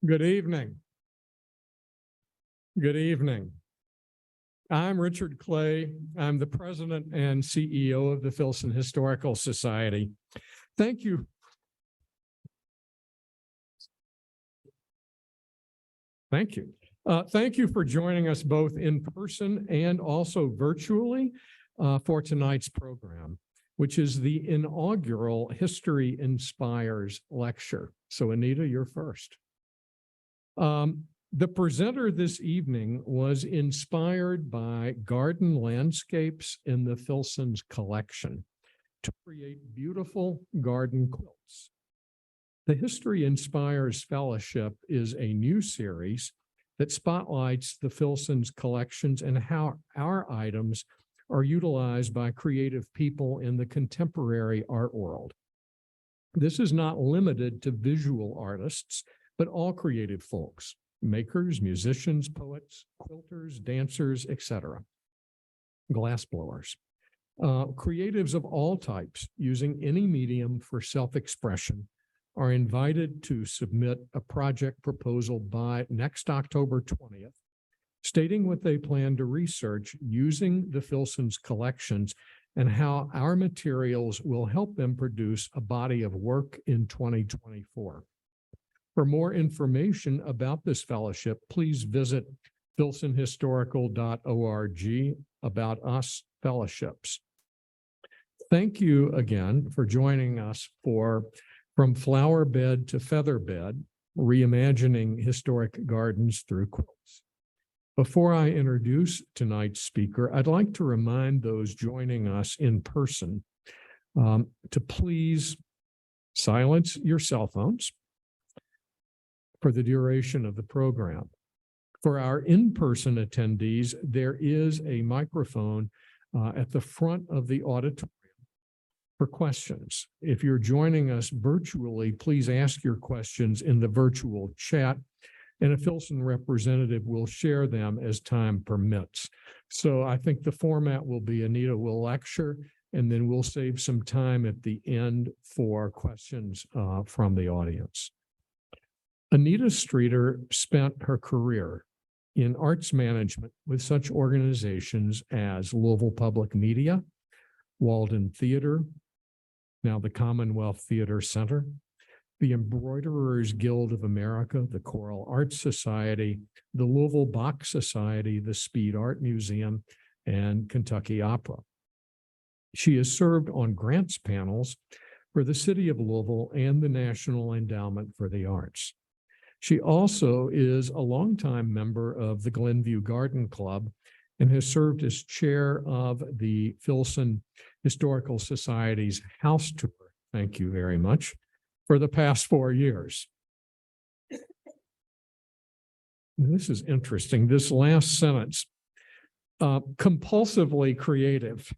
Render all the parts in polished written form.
Good evening. Good evening. I'm Richard Clay. I'm the president and CEO of the Filson Historical Society. Thank you. Thank you. Thank you for joining us both in person and also virtually for tonight's program, which is the inaugural History Inspires lecture. So Anita, you're first. The presenter this evening was inspired by garden landscapes in the Filson's collection to create beautiful garden quilts. The History Inspires Fellowship is a new series that spotlights the Filson's collections and how our items are utilized by creative people in the contemporary art world. This is not limited to visual artists, but all creative folks, makers, musicians, poets, quilters, dancers, etc., glassblowers. Creatives of all types using any medium for self-expression are invited to submit a project proposal by next October 20th, stating what they plan to research using the Filson's collections and how our materials will help them produce a body of work in 2024. For more information about this fellowship, please visit filsonhistorical.org about us fellowships. Thank you again for joining us for From Flower Bed to Feather Bed, Reimagining Historic Gardens Through Quilts. Before I introduce tonight's speaker, I'd like to remind those joining us in person to please silence your cell phones for the duration of the program. For our in-person attendees, there is a microphone at the front of the auditorium for questions. If you're joining us virtually, please ask your questions in the virtual chat, and a Filson representative will share them as time permits. So I think the format will be Anita will lecture, and then we'll save some time at the end for questions from the audience. Anita Streeter spent her career in arts management with such organizations as Louisville Public Media, Walden Theater, now the Commonwealth Theater Center, the Embroiderers Guild of America, the Choral Arts Society, the Louisville Bach Society, the Speed Art Museum, and Kentucky Opera. She has served on grants panels for the City of Louisville and the National Endowment for the Arts. She also is a longtime member of the Glenview Garden Club and has served as chair of the Filson Historical Society's house tour, thank you very much, for the past 4 years. This is interesting, this last sentence, compulsively creative.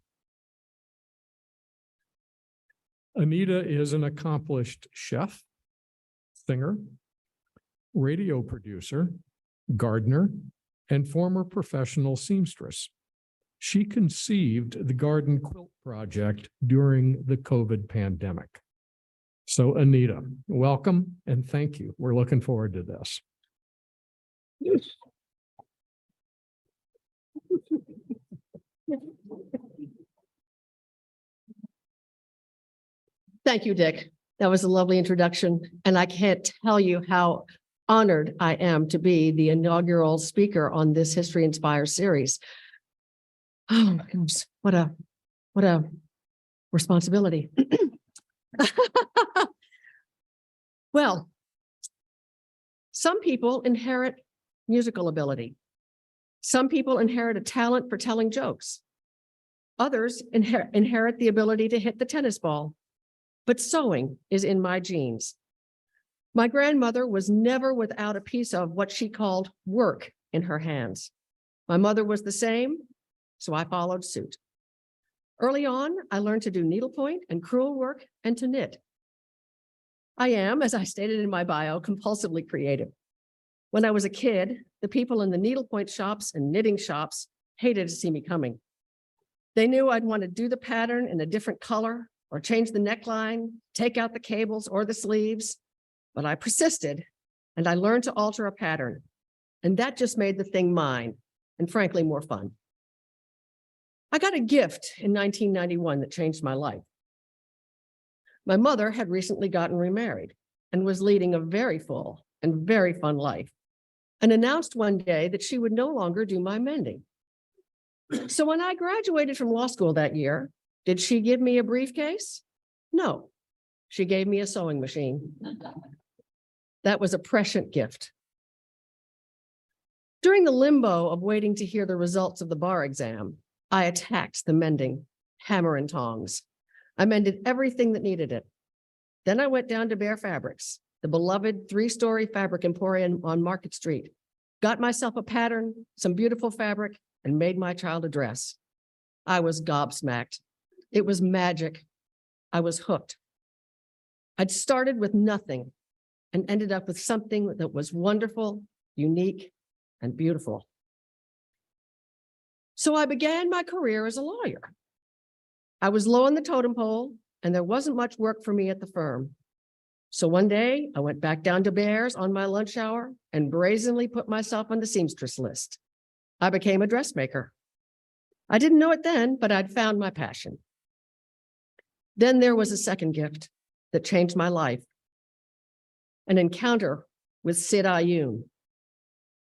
Anita is an accomplished chef, singer, radio producer, gardener, and former professional seamstress. She conceived the Garden Quilt Project during the COVID pandemic. So Anita, welcome and thank you. We're looking forward to this. Thank you, Dick. That was a lovely introduction. And I can't tell you how honored I am to be the inaugural speaker on this History Inspires series. Oh my goodness, what a responsibility. Well, some people inherit musical ability. Some people inherit a talent for telling jokes. Others inherit the ability to hit the tennis ball. But sewing is in my genes. My grandmother was never without a piece of what she called work in her hands. My mother was the same, so I followed suit. Early on, I learned to do needlepoint and crewel work and to knit. I am, as I stated in my bio, compulsively creative. When I was a kid, the people in the needlepoint shops and knitting shops hated to see me coming. They knew I'd want to do the pattern in a different color or change the neckline, take out the cables or the sleeves, but I persisted and I learned to alter a pattern. And that just made the thing mine, and frankly, more fun. I got a gift in 1991 that changed my life. My mother had recently gotten remarried and was leading a very full and very fun life, and announced one day that she would no longer do my mending. So when I graduated from law school that year, did she give me a briefcase? No, she gave me a sewing machine. That was a prescient gift. During the limbo of waiting to hear the results of the bar exam, I attacked the mending, hammer and tongs. I mended everything that needed it. Then I went down to Bare Fabrics, the beloved 3-story fabric emporium on Market Street, got myself a pattern, some beautiful fabric, and made my child a dress. I was gobsmacked. It was magic. I was hooked. I'd started with nothing and ended up with something that was wonderful, unique, and beautiful. So I began my career as a lawyer. I was low on the totem pole, and there wasn't much work for me at the firm. So one day I went back down to Bears on my lunch hour and brazenly put myself on the seamstress list. I became a dressmaker. I didn't know it then, but I'd found my passion. Then there was a second gift that changed my life. An encounter with Sid Ayoun.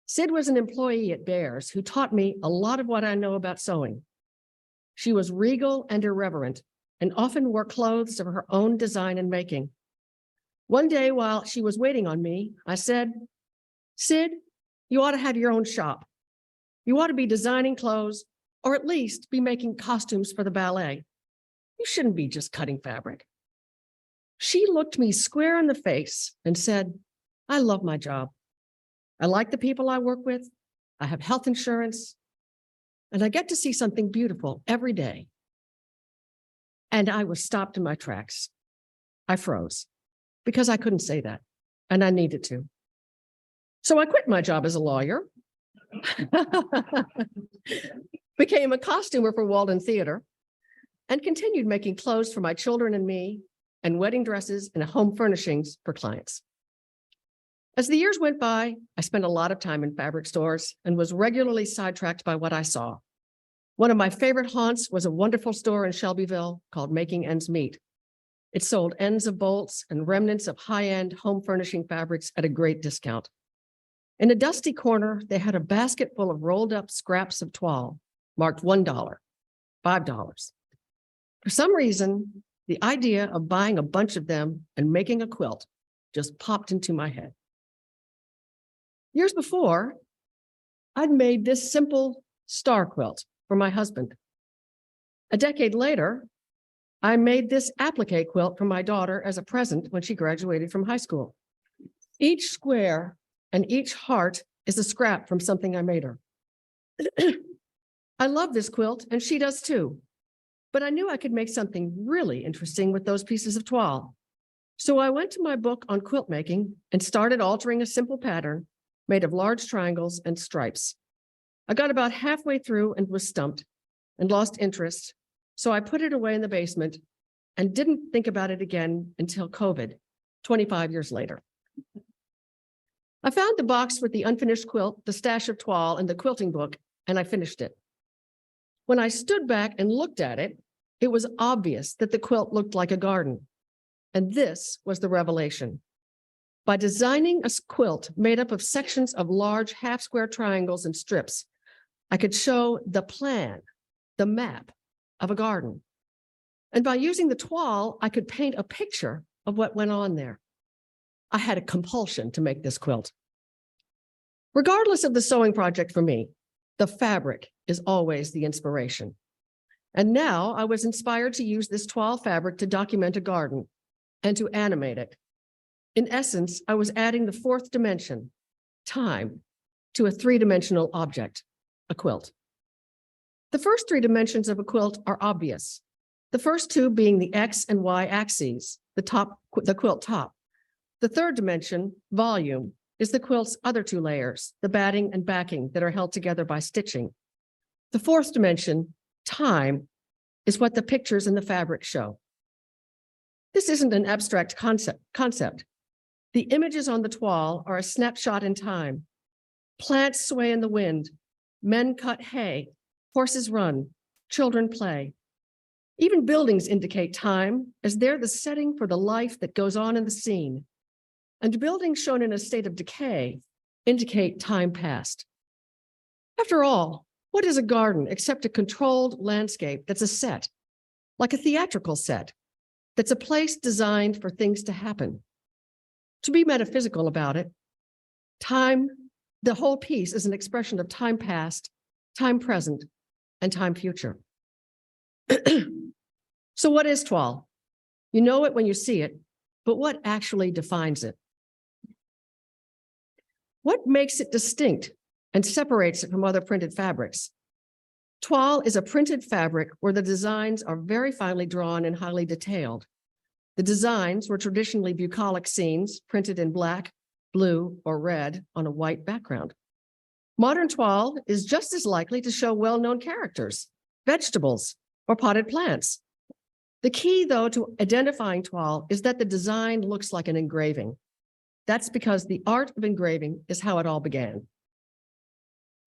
Sid was an employee at Bears who taught me a lot of what I know about sewing. She was regal and irreverent and often wore clothes of her own design and making. One day while she was waiting on me, I said, "Sid, you ought to have your own shop. You ought to be designing clothes, or at least be making costumes for the ballet. You shouldn't be just cutting fabric." She looked me square in the face and said, "I love my job. I like the people I work with. I have health insurance, and I get to see something beautiful every day." And I was stopped in my tracks. I froze because I couldn't say that, and I needed to. So I quit my job as a lawyer, became a costumer for Walden Theater, and continued making clothes for my children and me, and wedding dresses and home furnishings for clients. As the years went by, I spent a lot of time in fabric stores and was regularly sidetracked by what I saw. One of my favorite haunts was a wonderful store in Shelbyville called Making Ends Meet. It sold ends of bolts and remnants of high-end home furnishing fabrics at a great discount. In a dusty corner, they had a basket full of rolled up scraps of toile, marked $1, $5. For some reason, the idea of buying a bunch of them and making a quilt just popped into my head. Years before, I'd made this simple star quilt for my husband. A decade later, I made this applique quilt for my daughter as a present when she graduated from high school. Each square and each heart is a scrap from something I made her. I love this quilt, and she does too. But I knew I could make something really interesting with those pieces of toile. So I went to my book on quilt making and started altering a simple pattern made of large triangles and stripes. I got about halfway through and was stumped and lost interest. So I put it away in the basement and didn't think about it again until COVID, 25 years later. I found the box with the unfinished quilt, the stash of toile, and the quilting book, and I finished it. When I stood back and looked at it, it was obvious that the quilt looked like a garden. And this was the revelation. By designing a quilt made up of sections of large half-square triangles and strips, I could show the plan, the map of a garden. And by using the toile, I could paint a picture of what went on there. I had a compulsion to make this quilt. Regardless of the sewing project for me, the fabric is always the inspiration. And now I was inspired to use this toile fabric to document a garden and to animate it. In essence, I was adding the fourth dimension, time, to a three-dimensional object, a quilt. The first three dimensions of a quilt are obvious. The first two being the X and Y axes, the quilt top. The third dimension, volume, is the quilt's other two layers, the batting and backing that are held together by stitching. The fourth dimension, time, is what the pictures in the fabric show. This isn't an abstract concept. The images on the toile are a snapshot in time. Plants sway in the wind, men cut hay, horses run, children play. Even buildings indicate time, as they're the setting for the life that goes on in the scene. And buildings shown in a state of decay indicate time past. After all, what is a garden except a controlled landscape that's a set, like a theatrical set, that's a place designed for things to happen? To be metaphysical about it, time, the whole piece is an expression of time past, time present, and time future. So what is toile? You know it when you see it, but what actually defines it? What makes it distinct and separates it from other printed fabrics? Toile is a printed fabric where the designs are very finely drawn and highly detailed. The designs were traditionally bucolic scenes printed in black, blue, or red on a white background. Modern toile is just as likely to show well-known characters, vegetables, or potted plants. The key, though, to identifying toile is that the design looks like an engraving. That's because the art of engraving is how it all began.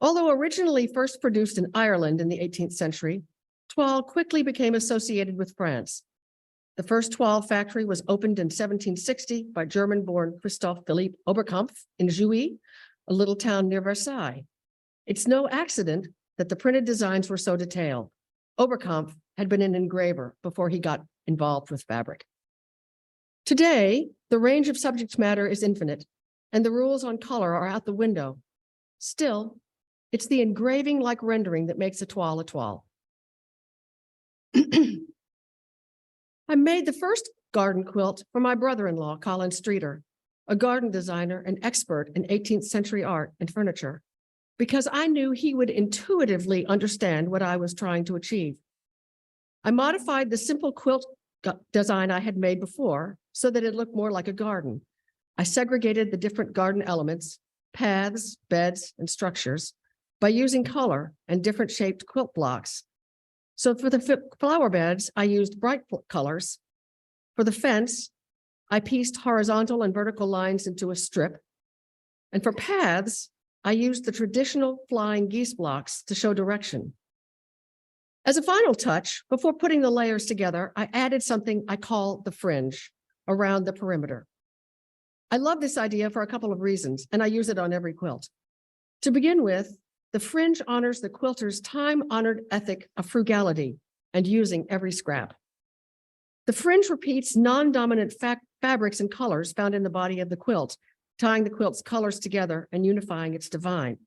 Although originally first produced in Ireland in the 18th century, toile quickly became associated with France. The first toile factory was opened in 1760 by German-born Christoph Philipp Oberkampf in Jouy, a little town near Versailles. It's no accident that the printed designs were so detailed. Oberkampf had been an engraver before he got involved with fabric. Today, the range of subject matter is infinite, and the rules on color are out the window. Still, it's the engraving-like rendering that makes a toile a toile. I made the first garden quilt for my brother-in-law, Anita Streeter, a garden designer and expert in 18th century art and furniture, because I knew he would intuitively understand what I was trying to achieve. I modified the simple quilt design I had made before so that it looked more like a garden. I segregated the different garden elements, paths, beds, and structures by using color and different shaped quilt blocks. So for the flower beds, I used bright colors. For the fence, I pieced horizontal and vertical lines into a strip. And for paths, I used the traditional flying geese blocks to show direction. As a final touch, before putting the layers together, I added something I call the fringe around the perimeter. I love this idea for a couple of reasons, and I use it on every quilt. To begin with, the fringe honors the quilter's time-honored ethic of frugality and using every scrap. The fringe repeats non-dominant fabrics and colors found in the body of the quilt, tying the quilt's colors together and unifying its design.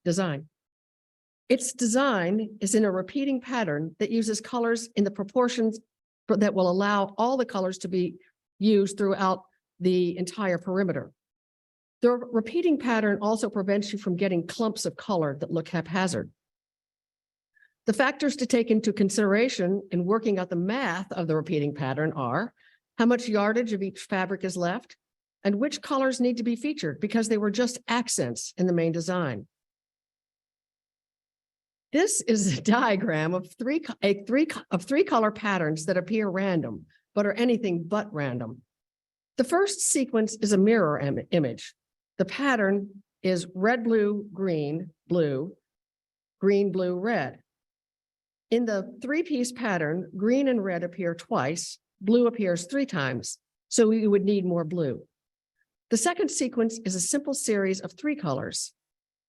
Its design is in a repeating pattern that uses colors in the proportions that will allow all the colors to be used throughout the entire perimeter. The repeating pattern also prevents you from getting clumps of color that look haphazard. The factors to take into consideration in working out the math of the repeating pattern are how much yardage of each fabric is left and which colors need to be featured because they were just accents in the main design. This is a diagram of three color patterns that appear random, but are anything but random. The first sequence is a mirror image. The pattern is red, blue, green, blue, green, blue, red. In the three-piece pattern, green and red appear twice, blue appears 3 times, so we would need more blue. The second sequence is a simple series of 3 colors: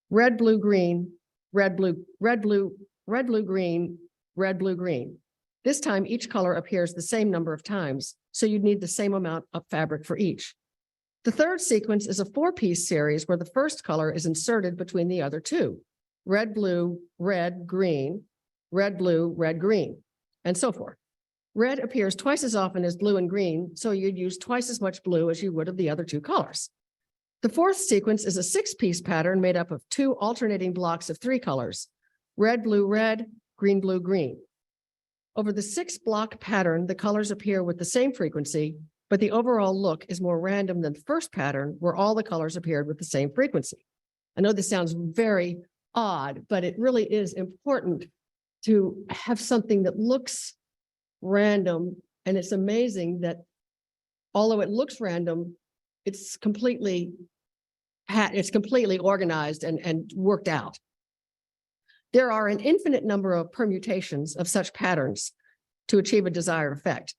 red, blue, green, red, blue, red, blue, red, blue, green, red, blue, green. This time, each color appears the same number of times, so you'd need the same amount of fabric for each. The third sequence is a 4-piece series where the first color is inserted between the other 2. Red, blue, red, green, red, blue, red, green, and so forth. Red appears twice as often as blue and green, so you'd use twice as much blue as you would of the other 2 colors. The fourth sequence is a 6-piece pattern made up of 2 alternating blocks of 3 colors: red, blue, red, green, blue, green. Over the 6-block pattern, the colors appear with the same frequency, but the overall look is more random than the first pattern where all the colors appeared with the same frequency. I know this sounds very odd, but it really is important to have something that looks random. And it's amazing that although it looks random, it's completely organized and worked out. There are an infinite number of permutations of such patterns to achieve a desired effect.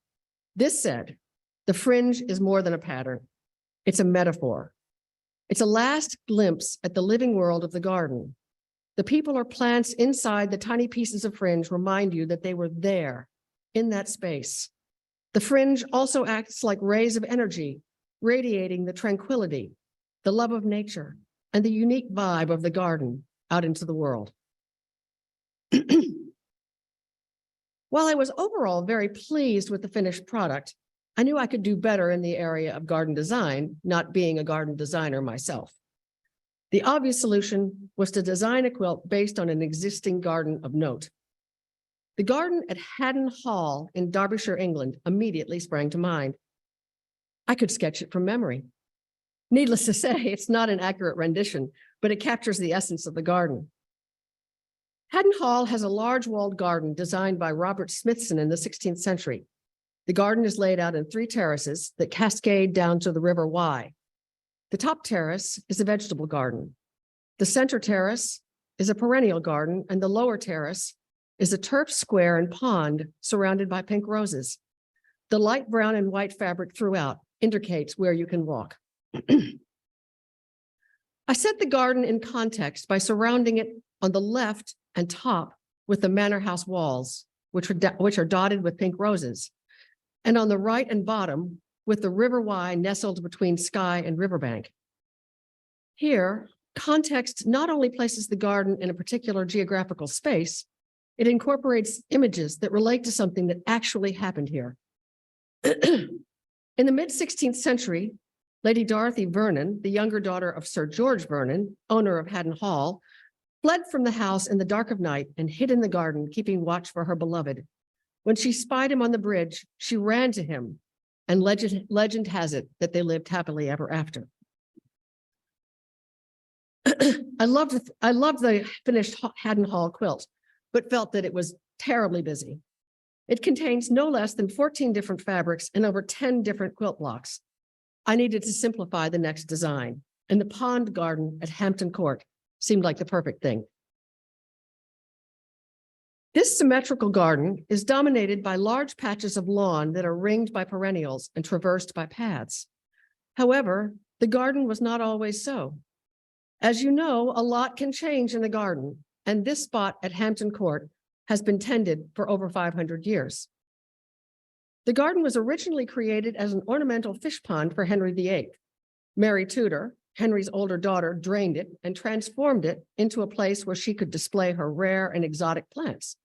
This said, the fringe is more than a pattern. It's a metaphor. It's a last glimpse at the living world of the garden. The people or plants inside the tiny pieces of fringe remind you that they were there in that space. The fringe also acts like rays of energy, radiating the tranquility, the love of nature, and the unique vibe of the garden out into the world. While I was overall very pleased with the finished product, I knew I could do better in the area of garden design, not being a garden designer myself. The obvious solution was to design a quilt based on an existing garden of note. The garden at Haddon Hall in Derbyshire, England, immediately sprang to mind. I could sketch it from memory. Needless to say, it's not an accurate rendition, but it captures the essence of the garden. Haddon Hall has a large walled garden designed by Robert Smithson in the 16th century. The garden is laid out in 3 terraces that cascade down to the River Wye. The top terrace is a vegetable garden. The center terrace is a perennial garden, and the lower terrace is a turf square and pond surrounded by pink roses. The light brown and white fabric throughout indicates where you can walk. I set the garden in context by surrounding it on the left and top with the manor house walls, which are dotted with pink roses, and on the right and bottom with the River Wye nestled between sky and riverbank. Here, context not only places the garden in a particular geographical space, it incorporates images that relate to something that actually happened here. In the mid-16th century, Lady Dorothy Vernon, the younger daughter of Sir George Vernon, owner of Haddon Hall, fled from the house in the dark of night and hid in the garden, keeping watch for her beloved. When she spied him on the bridge, she ran to him, and legend has it that they lived happily ever after. I loved the finished Haddon Hall quilt, but felt that it was terribly busy. It contains no less than 14 different fabrics and over 10 different quilt blocks. I needed to simplify the next design, and the pond garden at Hampton Court seemed like the perfect thing. This symmetrical garden is dominated by large patches of lawn that are ringed by perennials and traversed by paths. However, the garden was not always so. As you know, a lot can change in the garden, and this spot at Hampton Court has been tended for over 500 years. The garden was originally created as an ornamental fish pond for Henry VIII. Mary Tudor, Henry's older daughter, drained it and transformed it into a place where she could display her rare and exotic plants.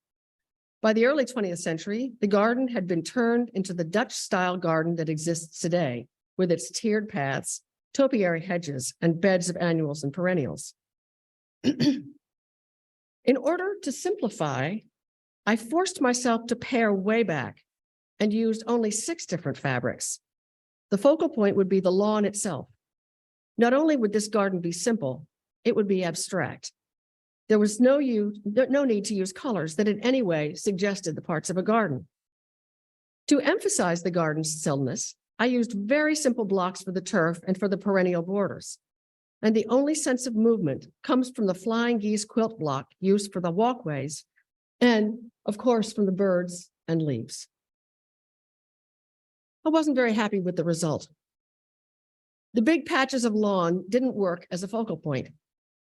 By the early 20th century, the garden had been turned into the Dutch-style garden that exists today, with its tiered paths, topiary hedges, and beds of annuals and perennials. In order to simplify, I forced myself to pare way back and used only 6 different fabrics. The focal point would be the lawn itself. Not only would this garden be simple, it would be abstract. There was no need to use colors that in any way suggested the parts of a garden. To emphasize the garden's stillness, I used very simple blocks for the turf and for the perennial borders. And the only sense of movement comes from the flying geese quilt block used for the walkways and, of course, from the birds and leaves. I wasn't very happy with the result. The big patches of lawn didn't work as a focal point.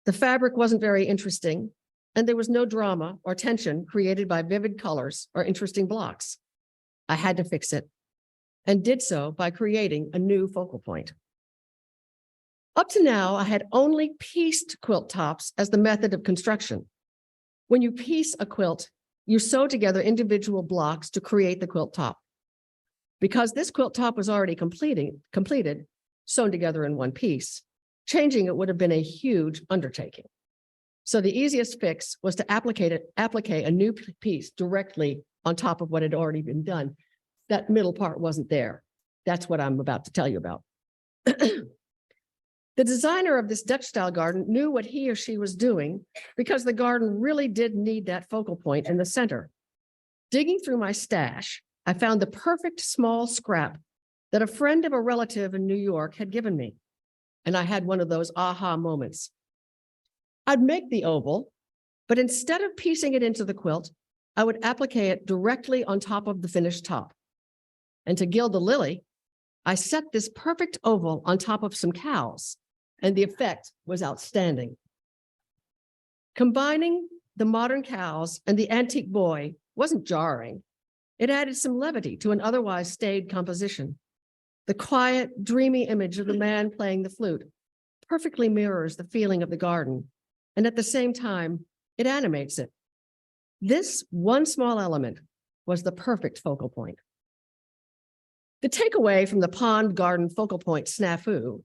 The fabric wasn't very interesting, and there was no drama or tension created by vivid colors or interesting blocks. I had to fix it, and did so by creating a new focal point. Up to now, I had only pieced quilt tops as the method of construction. When you piece a quilt, you sew together individual blocks to create the quilt top. Because this quilt top was already completed, sewn together in one piece, changing it would have been a huge undertaking. So the easiest fix was to applicate a new piece directly on top of what had already been done. That middle part wasn't there. That's what I'm about to tell you about. The designer of this Dutch-style garden knew what he or she was doing because the garden really did need that focal point in the center. Digging through my stash, I found the perfect small scrap that a friend of a relative in New York had given me, and I had one of those aha moments. I'd make the oval, but instead of piecing it into the quilt, I would applique it directly on top of the finished top. And to gild the lily, I set this perfect oval on top of some cows, and the effect was outstanding. Combining the modern cows and the antique boy wasn't jarring. It added some levity to an otherwise staid composition. The quiet, dreamy image of the man playing the flute perfectly mirrors the feeling of the garden, and at the same time, it animates it. This one small element was the perfect focal point. The takeaway from the pond garden focal point snafu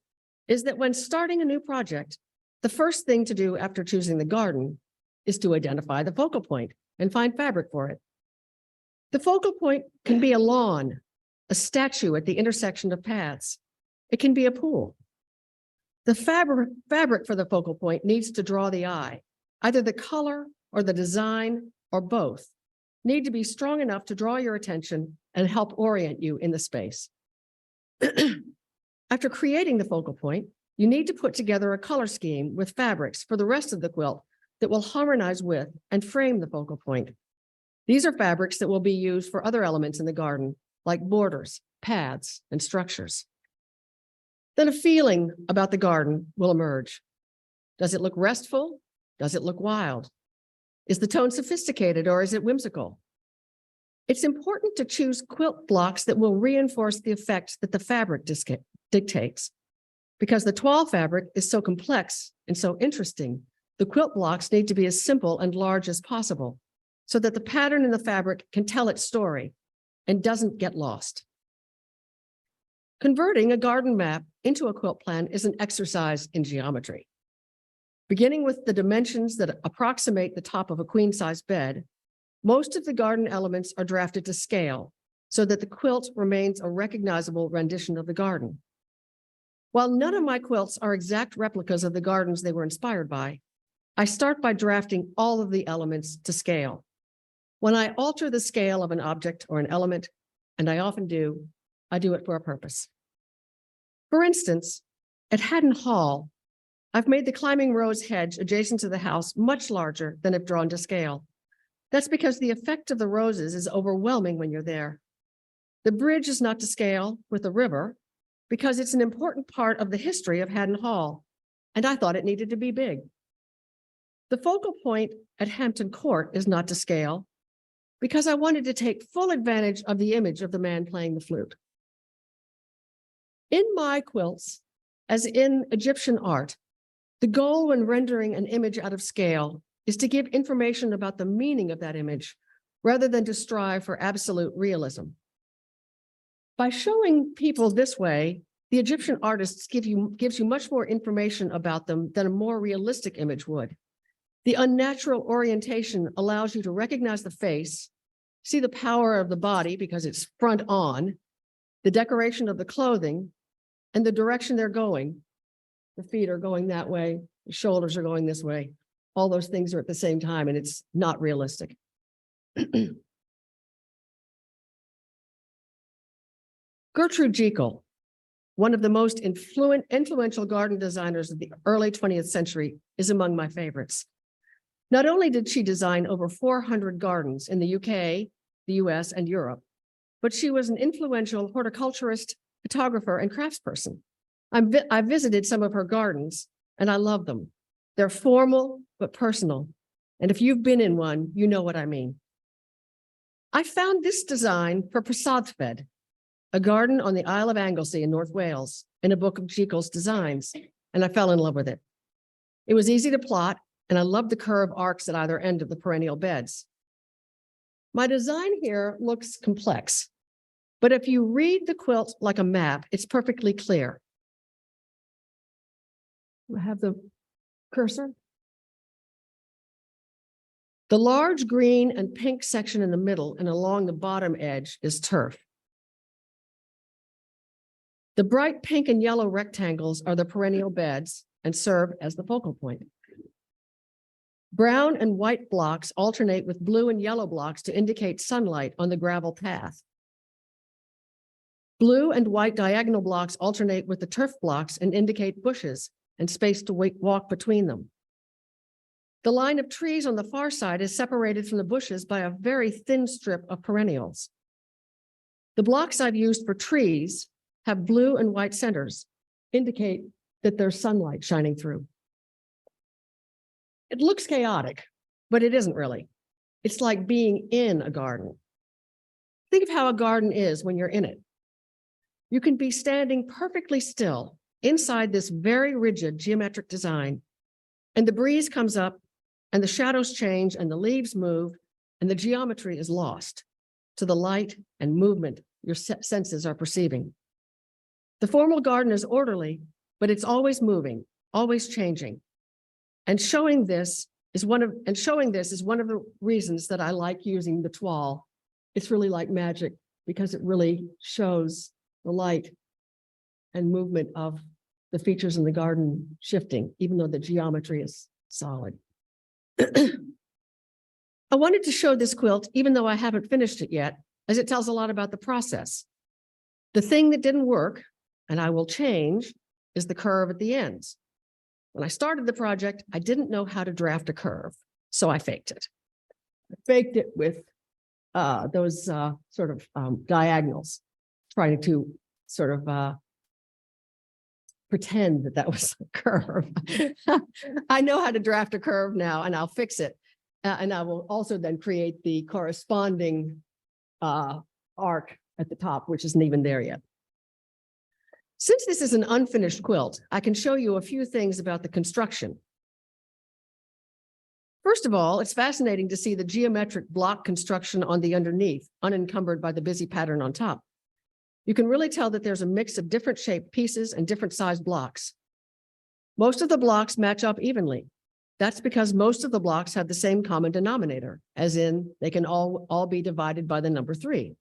is that when starting a new project, the first thing to do after choosing the garden is to identify the focal point and find fabric for it. The focal point can be a lawn, a statue at the intersection of paths. It can be a pool. The fabric for the focal point needs to draw the eye. Either the color or the design or both need to be strong enough to draw your attention and help orient you in the space. After creating the focal point, you need to put together a color scheme with fabrics for the rest of the quilt that will harmonize with and frame the focal point. These are fabrics that will be used for other elements in the garden, like borders, paths, and structures. Then a feeling about the garden will emerge. Does it look restful? Does it look wild? Is the tone sophisticated or is it whimsical? It's important to choose quilt blocks that will reinforce the effect that the fabric dictates. Because the toile fabric is so complex and so interesting, the quilt blocks need to be as simple and large as possible so that the pattern in the fabric can tell its story and doesn't get lost. Converting a garden map into a quilt plan is an exercise in geometry. Beginning with the dimensions that approximate the top of a queen-size bed, most of the garden elements are drafted to scale so that the quilt remains a recognizable rendition of the garden. While none of my quilts are exact replicas of the gardens they were inspired by, I start by drafting all of the elements to scale. When I alter the scale of an object or an element, and I often do, I do it for a purpose. For instance, at Haddon Hall, I've made the climbing rose hedge adjacent to the house much larger than if drawn to scale. That's because the effect of the roses is overwhelming when you're there. The bridge is not to scale with the river because it's an important part of the history of Haddon Hall, and I thought it needed to be big. The focal point at Hampton Court is not to scale because I wanted to take full advantage of the image of the man playing the flute. In my quilts, as in Egyptian art, the goal when rendering an image out of scale is to give information about the meaning of that image rather than to strive for absolute realism. By showing people this way, the Egyptian artists gives you much more information about them than a more realistic image would. The unnatural orientation allows you to recognize the face, see the power of the body because it's front on, the decoration of the clothing, and the direction they're going. The feet are going that way, the shoulders are going this way. All those things are at the same time, and it's not realistic. Gertrude Jekyll, one of the most influential garden designers of the early 20th century, is among my favorites. Not only did she design over 400 gardens in the UK, the US, and Europe, but she was an influential horticulturist, photographer, and craftsperson. I visited some of her gardens, and I love them. They're formal, but personal. And if you've been in one, you know what I mean. I found this design for Prasadfed, a garden on the Isle of Anglesey in North Wales, in a book of Jekyll's designs, and I fell in love with it. It was easy to plot, and I loved the curved arcs at either end of the perennial beds. My design here looks complex, but if you read the quilt like a map, it's perfectly clear. I have the cursor. The large green and pink section in the middle and along the bottom edge is turf. The bright pink and yellow rectangles are the perennial beds and serve as the focal point. Brown and white blocks alternate with blue and yellow blocks to indicate sunlight on the gravel path. Blue and white diagonal blocks alternate with the turf blocks and indicate bushes and space to walk between them. The line of trees on the far side is separated from the bushes by a very thin strip of perennials. The blocks I've used for trees have blue and white centers, indicate that there's sunlight shining through. It looks chaotic, but it isn't really. It's like being in a garden. Think of how a garden is when you're in it. You can be standing perfectly still inside this very rigid geometric design, and the breeze comes up and the shadows change and the leaves move and the geometry is lost to the light and movement your senses are perceiving. The formal garden is orderly, but it's always moving, always changing. And showing this is one of the reasons that I like using the toile. It's really like magic because it really shows the light and movement of the features in the garden shifting, even though the geometry is solid. I wanted to show this quilt, even though I haven't finished it yet, as it tells a lot about the process. The thing that didn't work, and I will change, is the curve at the ends. When I started the project, I didn't know how to draft a curve, so I faked it. I faked it with those sort of diagonals, trying to sort of pretend that that was a curve. I know how to draft a curve now, and I'll fix it. And I will also then create the corresponding arc at the top, which isn't even there yet. Since this is an unfinished quilt, I can show you a few things about the construction. First of all, it's fascinating to see the geometric block construction on the underneath, unencumbered by the busy pattern on top. You can really tell that there's a mix of different shaped pieces and different sized blocks. Most of the blocks match up evenly. That's because most of the blocks have the same common denominator, as in they can all be divided by the number 3.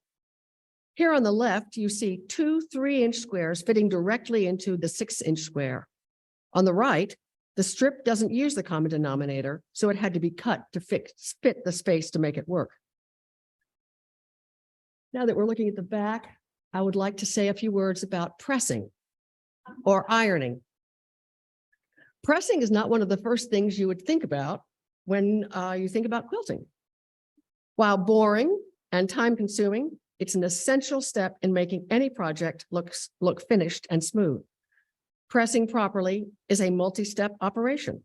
Here on the left, you see 2 3-inch squares fitting directly into the 6-inch square. On the right, the strip doesn't use the common denominator, so it had to be cut to fit the space to make it work. Now that we're looking at the back, I would like to say a few words about pressing or ironing. Pressing is not one of the first things you would think about when you think about quilting. While boring and time-consuming, it's an essential step in making any project look finished and smooth. Pressing properly is a multi-step operation.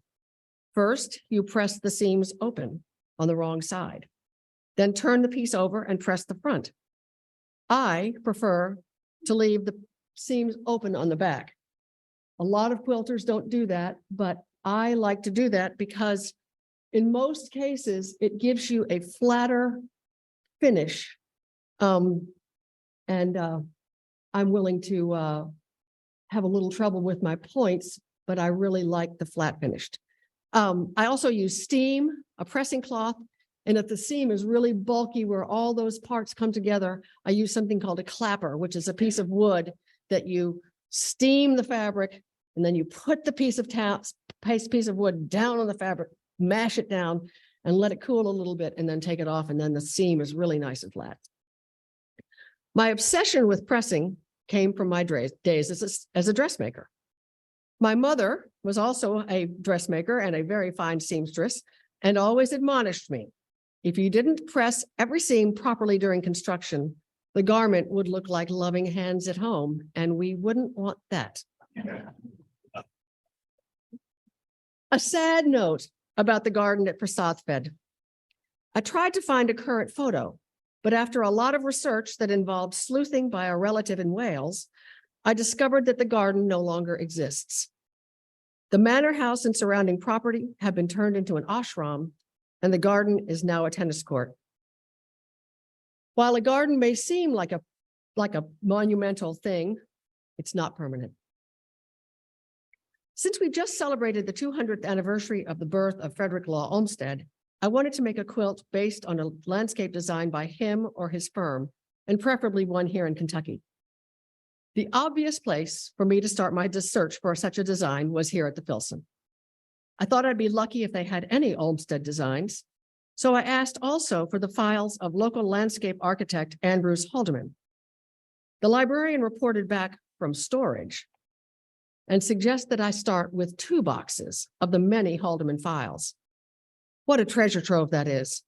First, you press the seams open on the wrong side. Then turn the piece over and press the front. I prefer to leave the seams open on the back. A lot of quilters don't do that, but I like to do that because in most cases, it gives you a flatter finish. I'm willing to have a little trouble with my points, but I really like the flat finished. I also use steam, a pressing cloth, and if the seam is really bulky where all those parts come together, I use something called a clapper, which is a piece of wood that you steam the fabric, and then you put the piece of wood down on the fabric, mash it down, and let it cool a little bit, and then take it off, and then the seam is really nice and flat. My obsession with pressing came from my days as a dressmaker. My mother was also a dressmaker and a very fine seamstress, and always admonished me, if you didn't press every seam properly during construction, the garment would look like loving hands at home, and we wouldn't want that. A sad note about the garden at Prasathfed. I tried to find a current photo, but after a lot of research that involved sleuthing by a relative in Wales, I discovered that the garden no longer exists. The manor house and surrounding property have been turned into an ashram, and the garden is now a tennis court. While a garden may seem like a monumental thing, it's not permanent. Since we just celebrated the 200th anniversary of the birth of Frederick Law Olmsted, I wanted to make a quilt based on a landscape design by him or his firm, and preferably one here in Kentucky. The obvious place for me to start my search for such a design was here at the Filson. I thought I'd be lucky if they had any Olmsted designs, so I asked also for the files of local landscape architect Andrews Haldeman. The librarian reported back from storage and suggests that I start with 2 boxes of the many Haldeman files. What a treasure trove that is.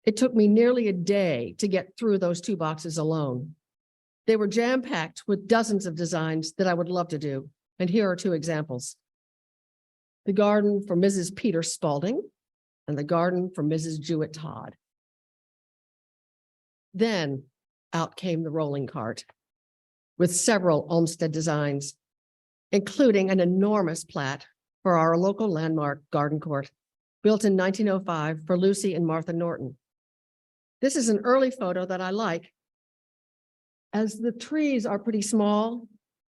It took me nearly a day to get through those 2 boxes alone. They were jam-packed with dozens of designs that I would love to do. And here are 2 examples. The garden for Mrs. Peter Spalding and the garden for Mrs. Jewett Todd. Then out came the rolling cart with several Olmsted designs, including an enormous plat for our local landmark garden court, built in 1905 for Lucy and Martha Norton. This is an early photo that I like, as the trees are pretty small,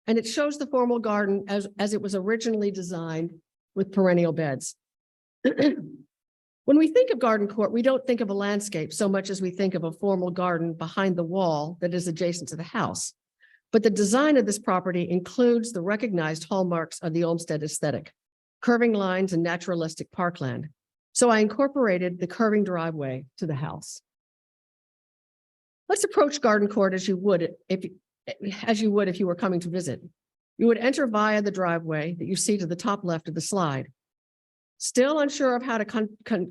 and it shows the formal garden as it was originally designed with perennial beds. When we think of garden court, we don't think of a landscape so much as we think of a formal garden behind the wall that is adjacent to the house. But the design of this property includes the recognized hallmarks of the Olmsted aesthetic, curving lines and naturalistic parkland. So I incorporated the curving driveway to the house. Let's approach garden court as you would if you were coming to visit. You would enter via the driveway that you see to the top left of the slide. Still unsure of how to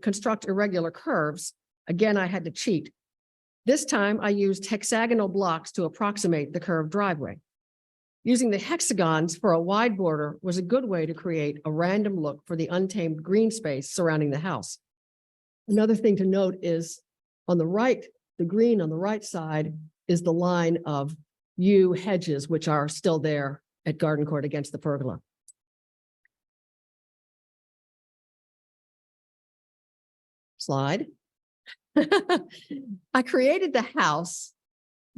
construct irregular curves, again, I had to cheat. This time I used hexagonal blocks to approximate the curved driveway. Using the hexagons for a wide border was a good way to create a random look for the untamed green space surrounding the house. Another thing to note is on the right, the green on the right side is the line of yew hedges, which are still there at garden court against the pergola. Slide. I created the house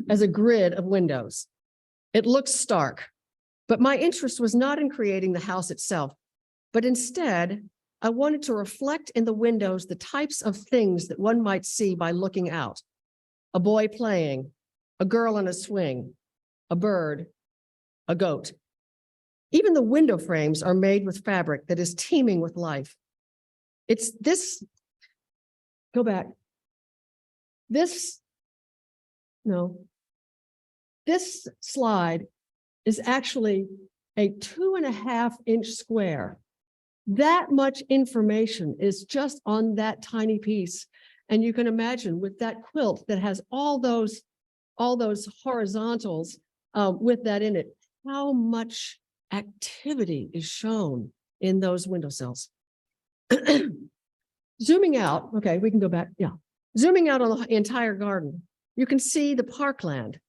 as a grid of windows. It looks stark, but my interest was not in creating the house itself, but instead, I wanted to reflect in the windows the types of things that one might see by looking out. A boy playing, a girl on a swing, a bird, a goat. Even the window frames are made with fabric that is teeming with life. It's this, go back. This slide is actually a 2.5-inch square. That much information is just on that tiny piece. And you can imagine with that quilt that has all those horizontals with that in it, how much activity is shown in those windowsills. Zooming out, okay, we can go back, yeah. Zooming out on the entire garden, you can see the parkland,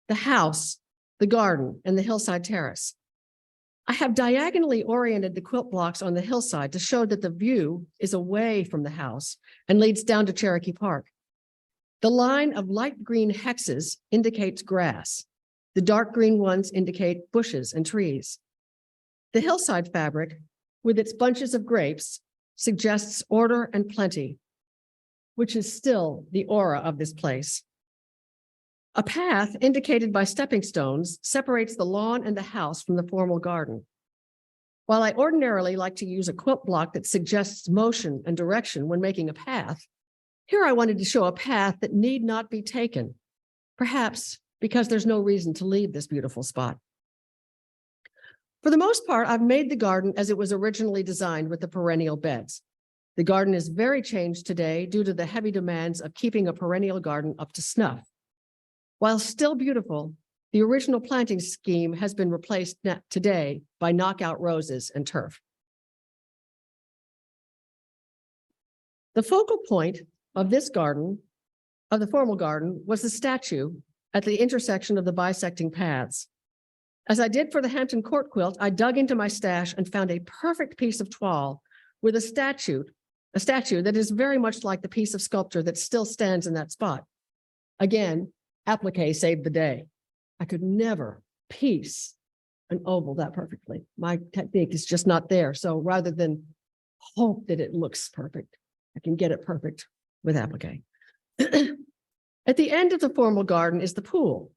the house, the garden, and the hillside terrace. I have diagonally oriented the quilt blocks on the hillside to show that the view is away from the house and leads down to Cherokee Park. The line of light green hexes indicates grass. The dark green ones indicate bushes and trees. The hillside fabric, with its bunches of grapes, suggests order and plenty, which is still the aura of this place. A path indicated by stepping stones separates the lawn and the house from the formal garden. While I ordinarily like to use a quilt block that suggests motion and direction when making a path, here I wanted to show a path that need not be taken, perhaps because there's no reason to leave this beautiful spot. For the most part, I've made the garden as it was originally designed with the perennial beds. The garden is very changed today due to the heavy demands of keeping a perennial garden up to snuff. While still beautiful, the original planting scheme has been replaced today by knockout roses and turf. The focal point of this garden, of the formal garden, was the statue at the intersection of the bisecting paths. As I did for the Hampton Court quilt, I dug into my stash and found a perfect piece of toile with a statue that is very much like the piece of sculpture that still stands in that spot. Again, applique saved the day. I could never piece an oval that perfectly. My technique is just not there. So rather than hope that it looks perfect, I can get it perfect with applique. At the end of the formal garden is the pool.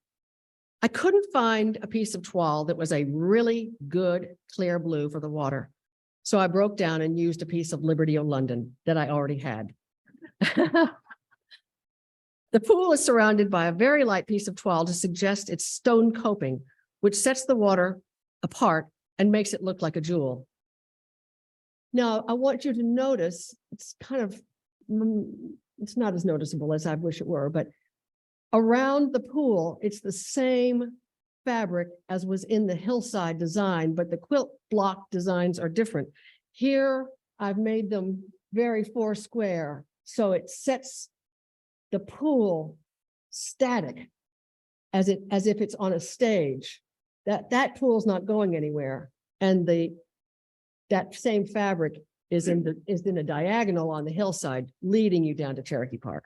I couldn't find a piece of toile that was a really good clear blue for the water. So I broke down and used a piece of Liberty of London that I already had. The pool is surrounded by a very light piece of toile to suggest its stone coping, which sets the water apart and makes it look like a jewel. Now, I want you to notice, it's kind of, it's not as noticeable as I wish it were, but around the pool, it's the same fabric as was in the hillside design, but the quilt block designs are different. Here, I've made them very four square, so it sets the pool static as if it's on a stage. That pool's not going anywhere, and that same fabric is in a diagonal on the hillside, leading you down to Cherokee Park.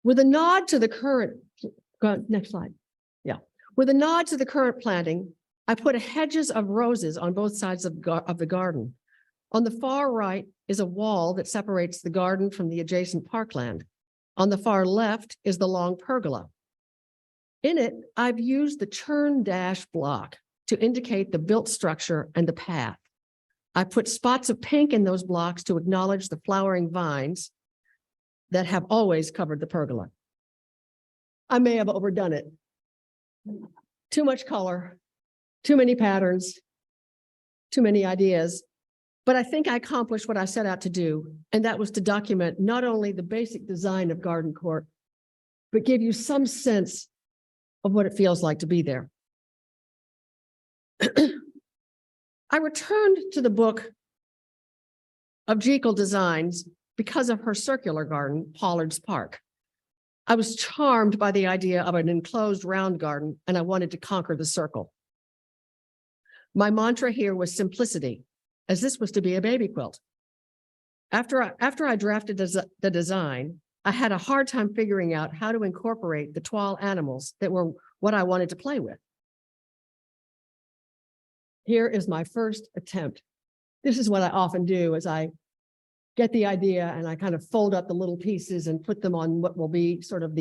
With a nod to the current, next slide. Yeah. With a nod to the current planting, I put hedges of roses on both sides of the garden. On the far right is a wall that separates the garden from the adjacent parkland. On the far left is the long pergola. In it, I've used the churn dash block to indicate the built structure and the path. I put spots of pink in those blocks to acknowledge the flowering vines that have always covered the pergola. I may have overdone it. Too much color, too many patterns, too many ideas. But I think I accomplished what I set out to do, and that was to document not only the basic design of Garden Court, but give you some sense of what it feels like to be there. I returned to the book of Jekyll Designs because of her circular garden, Pollard's Park. I was charmed by the idea of an enclosed round garden, and I wanted to conquer the circle. My mantra here was simplicity, as this was to be a baby quilt. After I drafted the design, I had a hard time figuring out how to incorporate the toile animals that were what I wanted to play with. Here is my first attempt. This is what I often do, is I get the idea and I kind of fold up the little pieces and put them on what will be sort of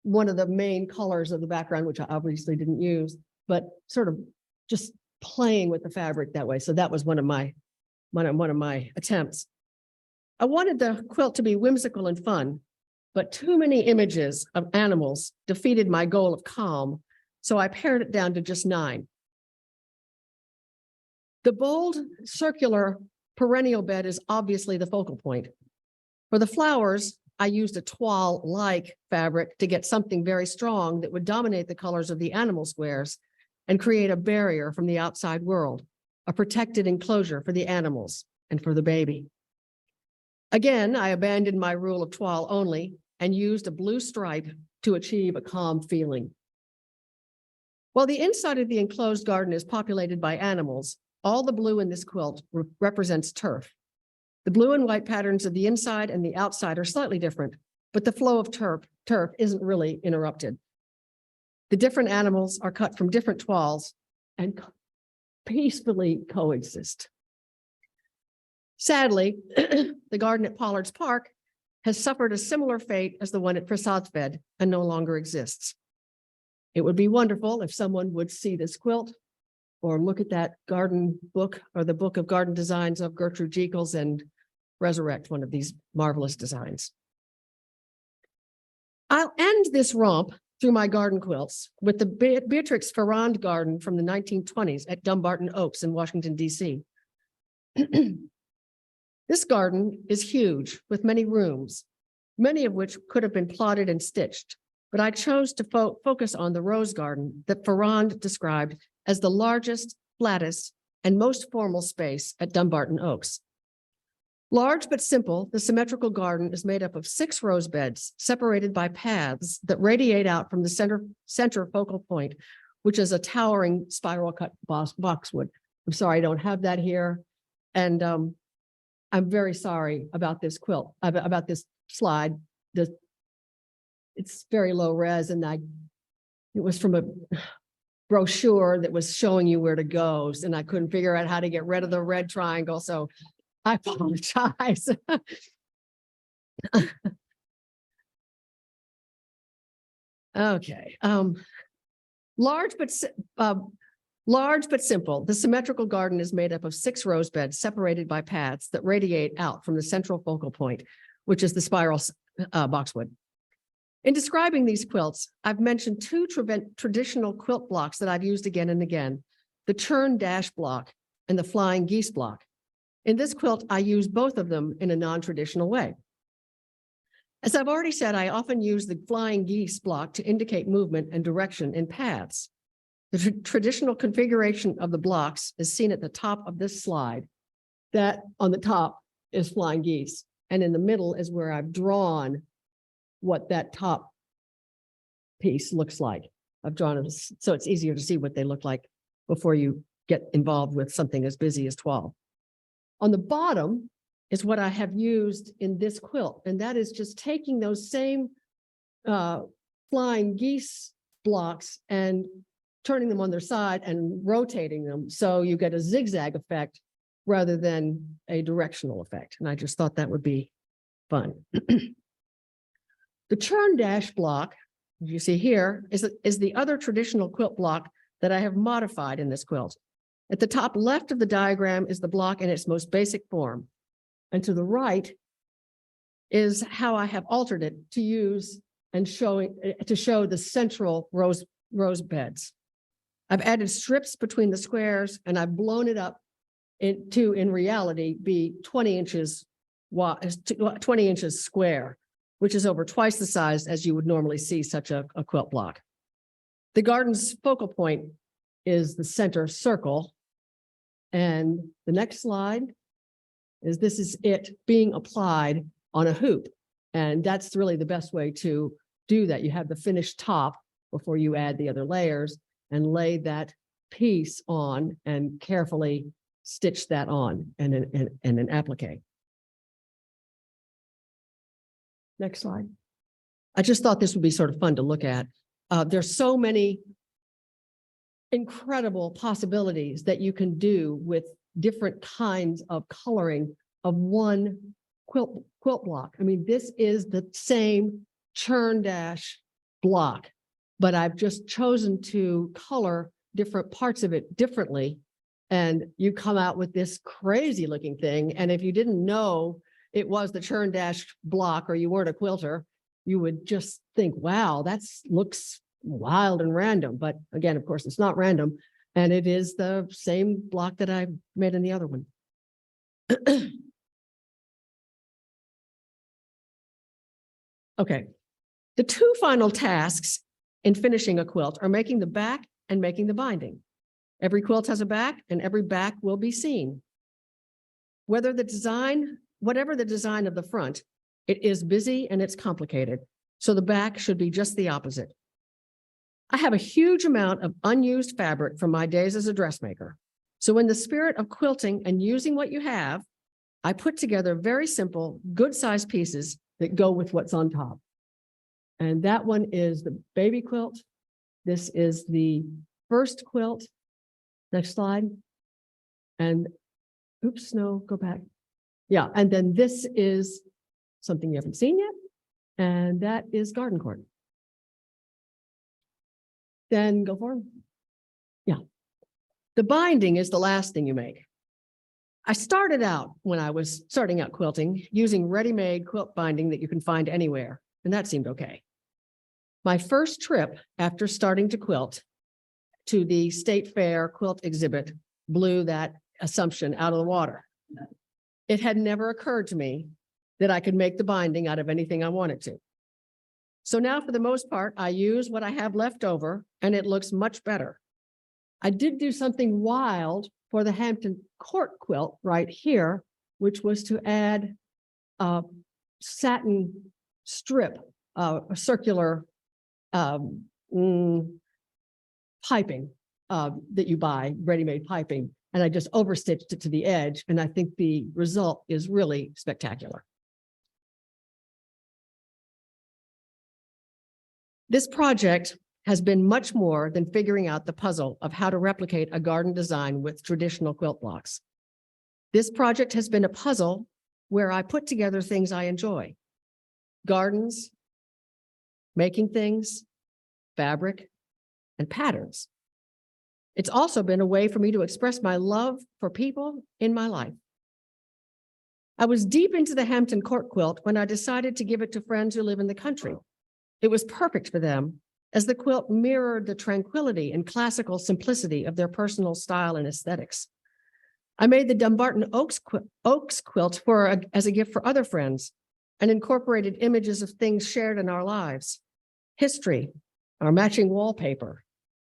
one of the main colors of the background, which I obviously didn't use, but sort of just playing with the fabric that way. So that was one of my attempts. I wanted the quilt to be whimsical and fun, but too many images of animals defeated my goal of calm, so I pared it down to just 9. The bold, circular perennial bed is obviously the focal point. For the flowers, I used a toile-like fabric to get something very strong that would dominate the colors of the animal squares and create a barrier from the outside world, a protected enclosure for the animals and for the baby. Again, I abandoned my rule of toile only and used a blue stripe to achieve a calm feeling. While the inside of the enclosed garden is populated by animals, all the blue in this quilt represents turf. The blue and white patterns of the inside and the outside are slightly different, but the flow of turf isn't really interrupted. The different animals are cut from different toiles and peacefully coexist. Sadly, the garden at Pollard's Park has suffered a similar fate as the one at Prasad's bed and no longer exists. It would be wonderful if someone would see this quilt or look at that garden book or the book of garden designs of Gertrude Jekyll's and resurrect one of these marvelous designs. I'll end this romp through my garden quilts with the Beatrix Ferrand garden from the 1920s at Dumbarton Oaks in Washington, D.C. This garden is huge with many rooms, many of which could have been plotted and stitched, but I chose to focus on the rose garden that Ferrand described as the largest, flattest, and most formal space at Dumbarton Oaks. Large but simple, the symmetrical garden is made up of 6 rose beds separated by paths that radiate out from the center focal point, which is a towering spiral cut boxwood. I'm sorry, I don't have that here. And I'm very sorry about this quilt, about this slide. It's very low res, and it was from a brochure that was showing you where to go, and I couldn't figure out how to get rid of the red triangle, so I apologize. Okay. Large but Large but simple, the symmetrical garden is made up of 6 rose beds separated by paths that radiate out from the central focal point, which is the spiral boxwood. In describing these quilts, I've mentioned 2 traditional quilt blocks that I've used again and again, the churn dash block and the flying geese block. In this quilt, I use both of them in a non-traditional way. As I've already said, I often use the flying geese block to indicate movement and direction in paths. The traditional configuration of the blocks is seen at the top of this slide. That on the top is flying geese, and in the middle is where I've drawn what that top piece looks like. I've drawn it so it's easier to see what they look like before you get involved with something as busy as toile. On the bottom is what I have used in this quilt, and that is just taking those same flying geese blocks and turning them on their side and rotating them so you get a zigzag effect rather than a directional effect. And I just thought that would be fun. The churn dash block, as you see here, is the other traditional quilt block that I have modified in this quilt. At the top left of the diagram is the block in its most basic form. And to the right is how I have altered it to use and show the central rose beds. I've added strips between the squares and I've blown it up to, in reality, be 20 inches wide, 20 inches square, which is over twice the size as you would normally see such a quilt block. The garden's focal point is the center circle. And the next slide is this is it being applied on a hoop. And that's really the best way to do that. You have the finished top before you add the other layers and lay that piece on and carefully stitch that on and an applique. Next slide. I just thought this would be sort of fun to look at. There's so many incredible possibilities that you can do with different kinds of coloring of one quilt block. I mean, this is the same churn dash block, but I've just chosen to color different parts of it differently. And you come out with this crazy looking thing. And if you didn't know it was the churn dash block or you weren't a quilter, you would just think, wow, that looks wild and random. But again, of course, it's not random. And it is the same block that I made in the other one. Okay. The 2 final tasks in finishing a quilt are making the back and making the binding. Every quilt has a back and every back will be seen. Whatever the design of the front, it is busy and it's complicated. So the back should be just the opposite. I have a huge amount of unused fabric from my days as a dressmaker. So in the spirit of quilting and using what you have, I put together very simple, good sized pieces that go with what's on top. And that one is the baby quilt. This is the first quilt. Next slide. And oops, no, go back. Yeah, and then this is something you haven't seen yet. And that is garden cord. Then go forward. Yeah. The binding is the last thing you make. I started out when I was starting out quilting using ready-made quilt binding that you can find anywhere, and that seemed okay. My first trip after starting to quilt to the State Fair quilt exhibit blew that assumption out of the water. It had never occurred to me that I could make the binding out of anything I wanted to. So now, for the most part, I use what I have left over, and it looks much better. I did do something wild for the Hampton Court quilt right here, which was to add a satin strip, a circular piping that you buy, ready-made piping, and I just overstitched it to the edge, and I think the result is really spectacular. This project has been much more than figuring out the puzzle of how to replicate a garden design with traditional quilt blocks. This project has been a puzzle where I put together things I enjoy: gardens, making things, fabric, and patterns. It's also been a way for me to express my love for people in my life. I was deep into the Hampton Court quilt when I decided to give it to friends who live in the country. It was perfect for them, as the quilt mirrored the tranquility and classical simplicity of their personal style and aesthetics. I made the Dumbarton Oaks quilt as a gift for other friends and incorporated images of things shared in our lives, history, our matching wallpaper,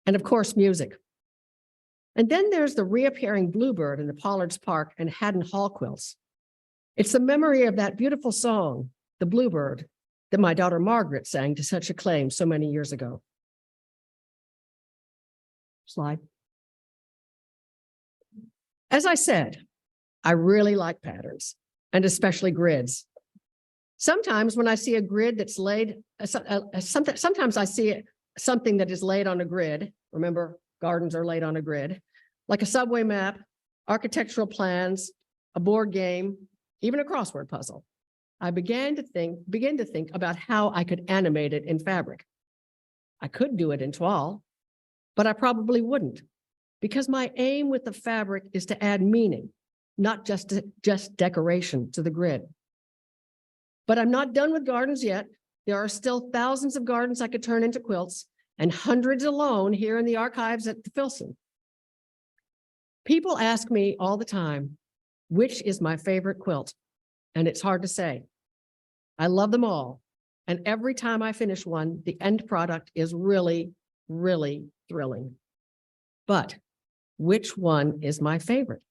and of course, music. And then there's the reappearing bluebird in the Pollard's Park and Haddon Hall quilts. It's the memory of that beautiful song, The Bluebird, that my daughter Margaret sang to such acclaim so many years ago. Slide. As I said, I really like patterns, and especially grids. Sometimes when I see a grid that's laid, sometimes I see something that is laid on a grid. Remember, gardens are laid on a grid, like a subway map, architectural plans, a board game, even a crossword puzzle. I begin to think about how I could animate it in fabric. I could do it in toile, but I probably wouldn't, because my aim with the fabric is to add meaning, not just decoration to the grid. But I'm not done with gardens yet. There are still thousands of gardens I could turn into quilts, and hundreds alone here in the archives at the Filson. People ask me all the time, which is my favorite quilt? And it's hard to say. I love them all. And every time I finish one, the end product is really, really thrilling. But which one is my favorite?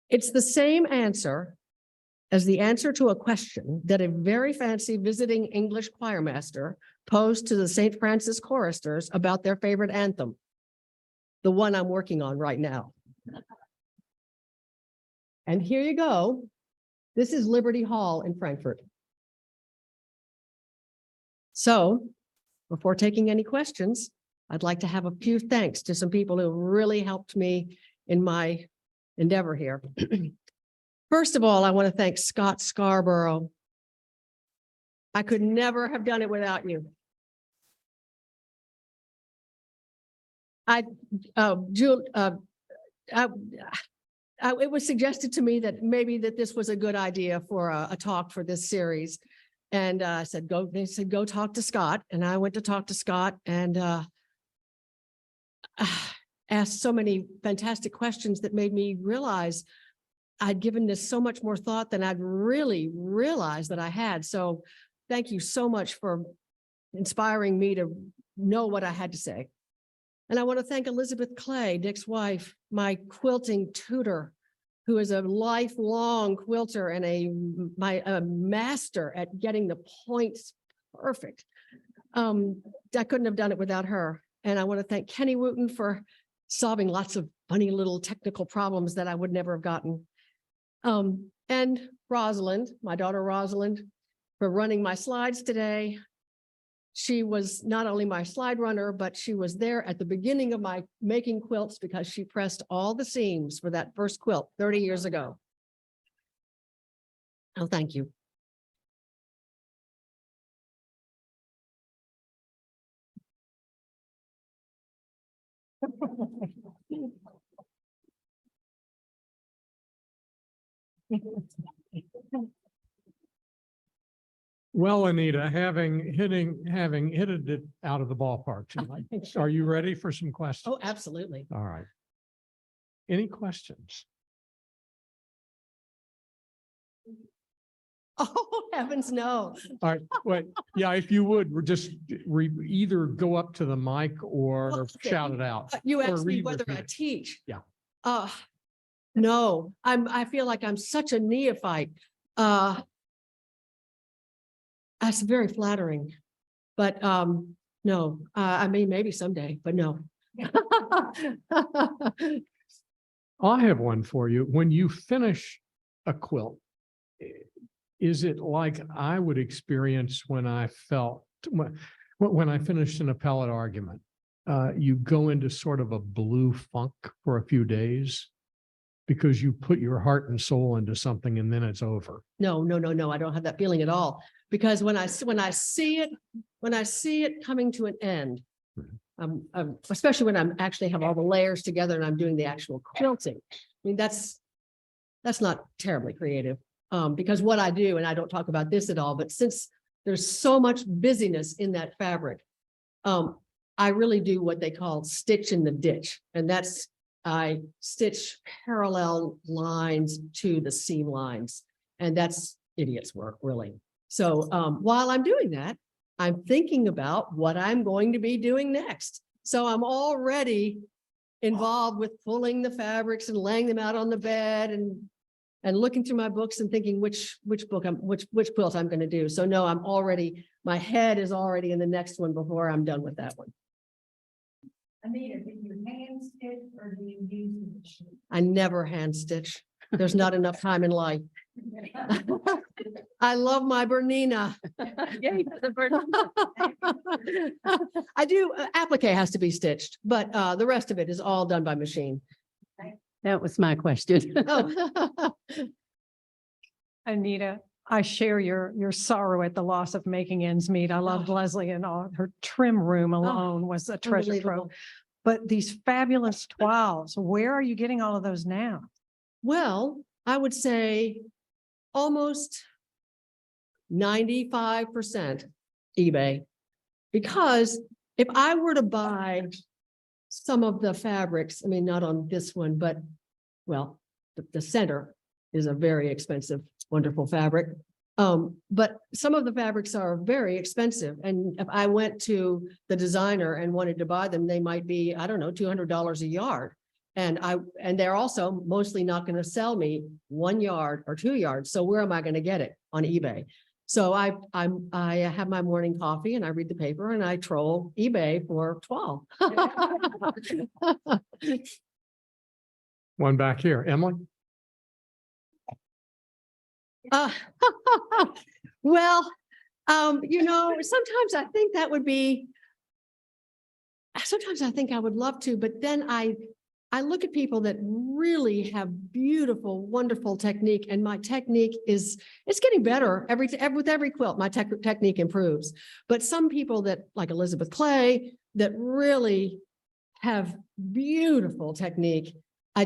It's the same answer as the answer to a question that a very fancy visiting English choir master posed to the St. Francis choristers about their favorite anthem, the one I'm working on right now. And here you go. This is Liberty Hall in Frankfurt. So before taking any questions, I'd like to have a few thanks to some people who really helped me in my endeavor here. First of all, I want to thank Scott Scarborough. I could never have done it without you. It was suggested to me that maybe this was a good idea for a talk for this series. And I said, they said, go talk to Scott. And I went to talk to Scott and asked so many fantastic questions that made me realize I'd given this so much more thought than I'd really realized that I had. So thank you so much for inspiring me to know what I had to say. And I want to thank Elizabeth Clay, Dick's wife, my quilting tutor, who is a lifelong quilter and a master at getting the points perfect. I couldn't have done it without her. And I want to thank Kenny Wooten for solving lots of funny little technical problems that I would never have gotten. And Rosalind, my daughter Rosalind, for running my slides today. She was not only my slide runner, but she was there at the beginning of my making quilts because she pressed all the seams for that first quilt 30 years ago. Oh, thank you. Well, Anita, having hit it out of the ballpark tonight, are you ready for some questions? Oh, absolutely. All right. Any questions? Oh, heavens, no. All right, wait, yeah, if you would, we're just either go up to the mic or Okay. shout it out. You or asked me whether repeat I it. teach. Yeah. No, I feel like I'm such a neophyte. That's very flattering, but no, I mean, maybe someday, but no. I have one for you. When you finish a quilt, is it like I would experience when I finished an appellate argument? You go into sort of a blue funk for a few days because you put your heart and soul into something and then it's over. No, I don't have that feeling at all. Because when I see it coming to an end, especially when I'm actually have all the layers together and I'm doing the actual quilting. I mean, that's not terribly creative. Because what I do, and I don't talk about this at all, but since there's so much busyness in that fabric, I really do what they call stitch in the ditch. And that's, I stitch parallel lines to the seam lines. And that's idiot's work, really. So while I'm doing that, I'm thinking about what I'm going to be doing next. So I'm already involved with pulling the fabrics and laying them out on the bed and looking through my books and thinking which quilt I'm going to do. So no, I'm already, my head is already in the next one before I'm done with that one. Anita, do you hand stitch or do you use the machine? I never hand stitch. There's not enough time in life. I love my Bernina. I do, applique has to be stitched, but the rest of it is all done by machine. That was my question. Oh. Anita, I share your sorrow at the loss of making ends meet. I loved Leslie and all her trim room alone was a treasure trove. Unbelievable. But these fabulous toiles, where are you getting all of those now? Well, I would say almost 95% eBay. Because if I were to buy some of the fabrics, I mean, not on this one, but well, the center is a very expensive, wonderful fabric. But some of the fabrics are very expensive. And if I went to the designer and wanted to buy them, they might be, I don't know, $200 a yard. And they're also mostly not going to sell me 1 yard or 2 yards. So where am I going to get it? On eBay. So I have my morning coffee and I read the paper and I troll eBay for toile. One back here, Emily. Well, sometimes I think that would be, sometimes I think I would love to, but then I look at people that really have beautiful, wonderful technique, and my technique it's getting better with every quilt. My technique improves, but some people that like Elizabeth Clay that really have beautiful technique. I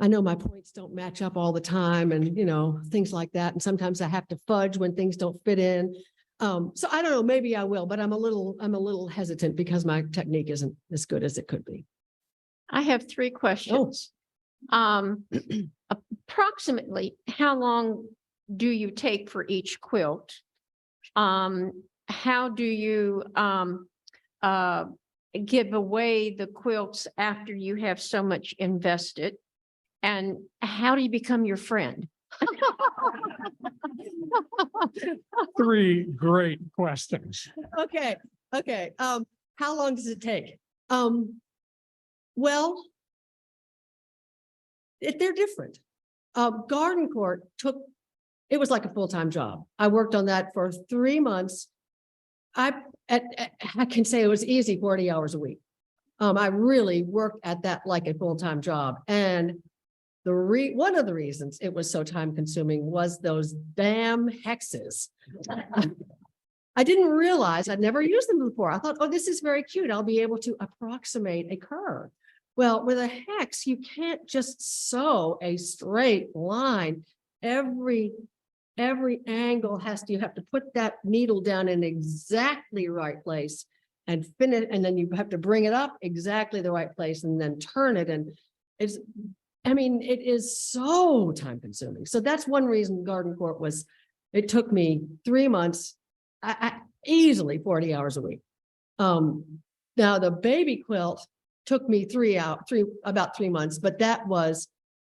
know my points don't match up all the time, and things like that. And sometimes I have to fudge when things don't fit in. So I don't know, maybe I will, but I'm a little hesitant because my technique isn't as good as it could be. I have 3 questions. Approximately how long do you take for each quilt? How do you give away the quilts after you have so much invested? And how do you become your friend? 3 great questions. Okay. How long does it take? Well, they're different. Garden Court it was like a full-time job. I worked on that for 3 months. I can say it was easy 40 hours a week. I really worked at that like a full-time job. And one of the reasons it was so time consuming was those damn hexes. I didn't realize I'd never used them before. I thought, oh, this is very cute. I'll be able to approximate a curve. Well, with a hex, you can't just sew a straight line. Every angle you have to put that needle down in exactly right place and finish, and then you have to bring it up exactly the right place and then turn it. And it is so time consuming. So that's one reason Garden Court it took me 3 months, easily 40 hours a week. Now the baby quilt took me about 3 months, but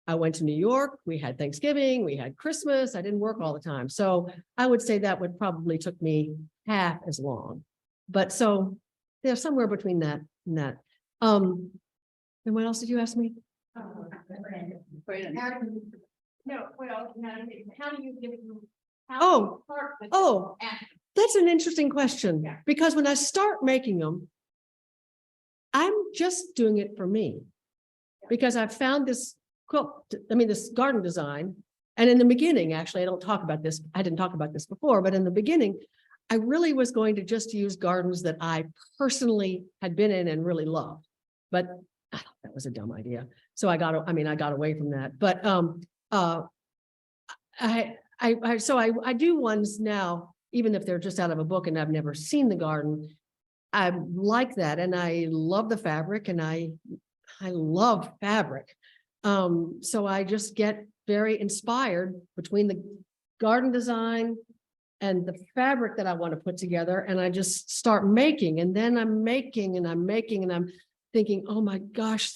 I went to New York, we had Thanksgiving, we had Christmas, I didn't work all the time. So I would say that would probably took me half as long. But so they're somewhere between that and that. And what else did you ask me? No, well, how do you give Oh, that's an interesting question. Yeah. Because when I start making them, I'm just doing it for me. Because I've found this this garden design. And in the beginning, actually, I didn't talk about this before, but in the beginning, I really was going to just use gardens that I personally had been in and really loved. But I thought that was a dumb idea. So I got away from that. But I do ones now, even if they're just out of a book and I've never seen the garden. I like that, and I love the fabric, and I love fabric. So I just get very inspired between the garden design and the fabric that I want to put together, and I just start making, and then I'm making and I'm making, and I'm thinking, oh my gosh,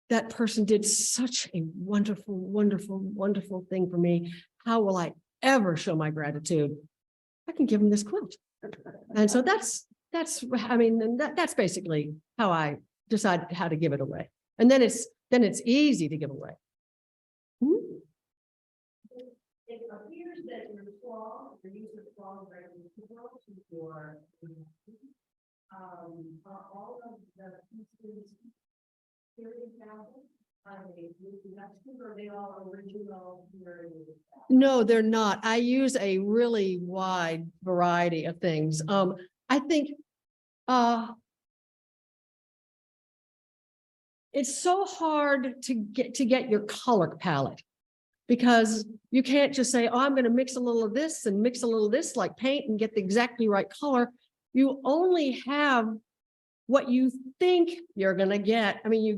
that person did such a wonderful, wonderful, wonderful thing for me. How will I ever show my gratitude? I can give them this quilt. And so that's basically how I decide how to give it away. And then it's easy to give away. It appears that your claw, your use of claw for are all of the pieces period samples? Are they reproductions, or are they all original? No, they're not. I use a really wide variety of things. I think it's so hard to get your color palette, because you can't just say, oh, I'm going to mix a little of this and mix a little of this like paint and get the exactly right color. You only have what you think you're going to get. I mean, you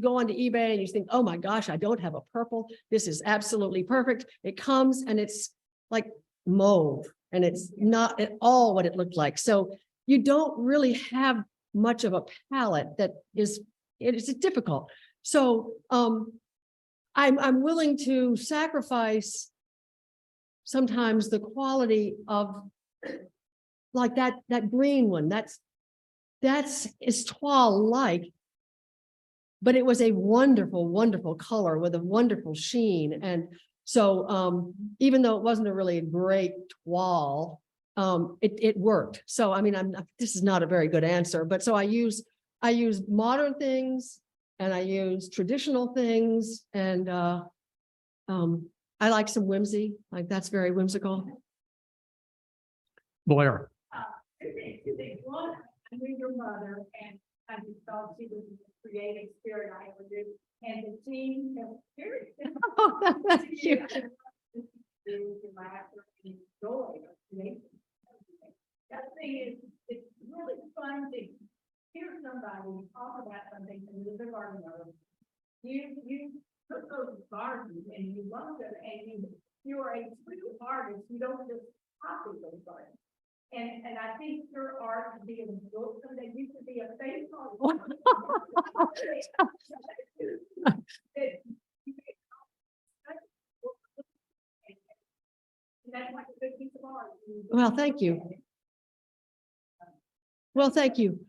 go onto eBay and you think, oh my gosh, I don't have a purple. This is absolutely perfect. It comes and it's like mauve, and it's not at all what it looked like. So you don't really have much of a palette that is, it's difficult. So I'm willing to sacrifice sometimes the quality of like that green one. Is toile-like, but it was a wonderful, wonderful color with a wonderful sheen. And so even though it wasn't a really great toile, it worked. So I mean, this is not a very good answer, but so I use modern things and I use traditional things, and I like some whimsy, like that's very whimsical. Blair. I knew your mother, and I just thought she was a creative spirit I ever did, and the team has very. Oh, thank you. That thing is, it's really fun to hear somebody talk about something and live a garden of. You took those gardens and you love them, and you're a true artist. You don't just copy those gardens. And I think your art could be in the book, so that you could be a face on. That's like a good piece of art. Well, thank you. Well, thank you.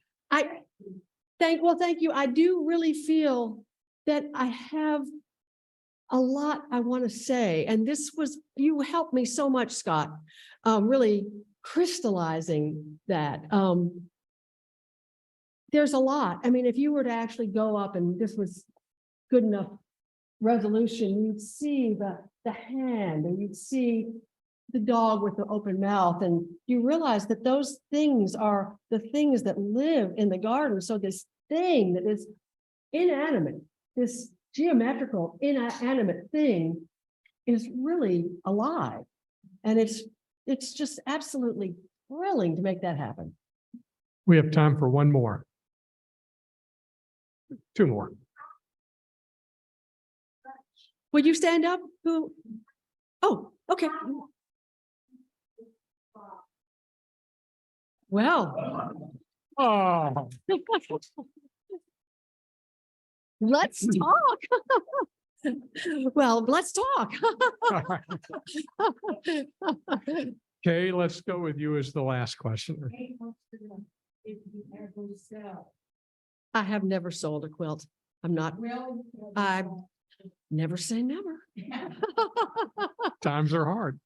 Thank you. I do really feel that I have a lot I want to say, and you helped me so much, Scott, really crystallizing that. There's a lot. I mean, if you were to actually go up and this was good enough resolution, you'd see the hand, and you'd see the dog with the open mouth, and you realize that those things are the things that live in the garden. So this thing that is inanimate, this geometrical inanimate thing, is really alive, and it's just absolutely thrilling to make that happen. We have time for one more. Two more. Will you stand up? Who? Oh, okay. Well, Oh, let's talk. Well, let's talk. okay, let's go with you as the last questioner. If you ever sell. I have never sold a quilt. I'm not, I never say never. Times are hard.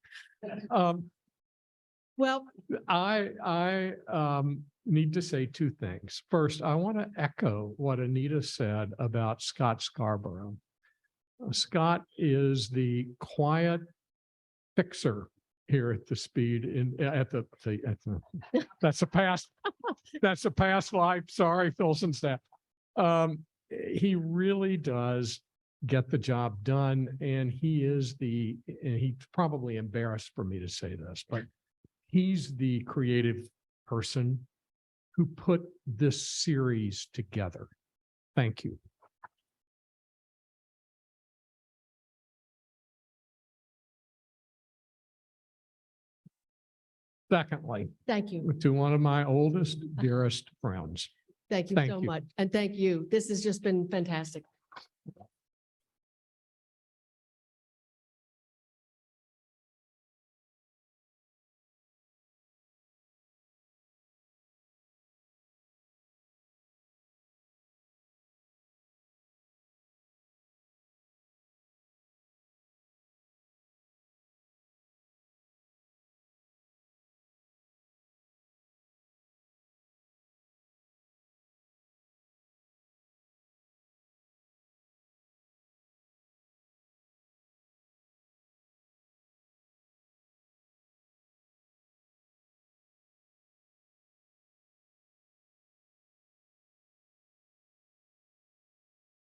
Well, I need to say two things. First, I want to echo what Anita said about Scott Scarborough. Scott is the quiet fixer here at the speed that's a past life. Sorry, Filson staff. He really does get the job done, and he's probably embarrassed for me to say this, but he's the creative person who put this series together. Thank you. Secondly, Thank you. to one of my oldest, dearest friends. Thank you Thank so you. much. And thank you. This has just been fantastic.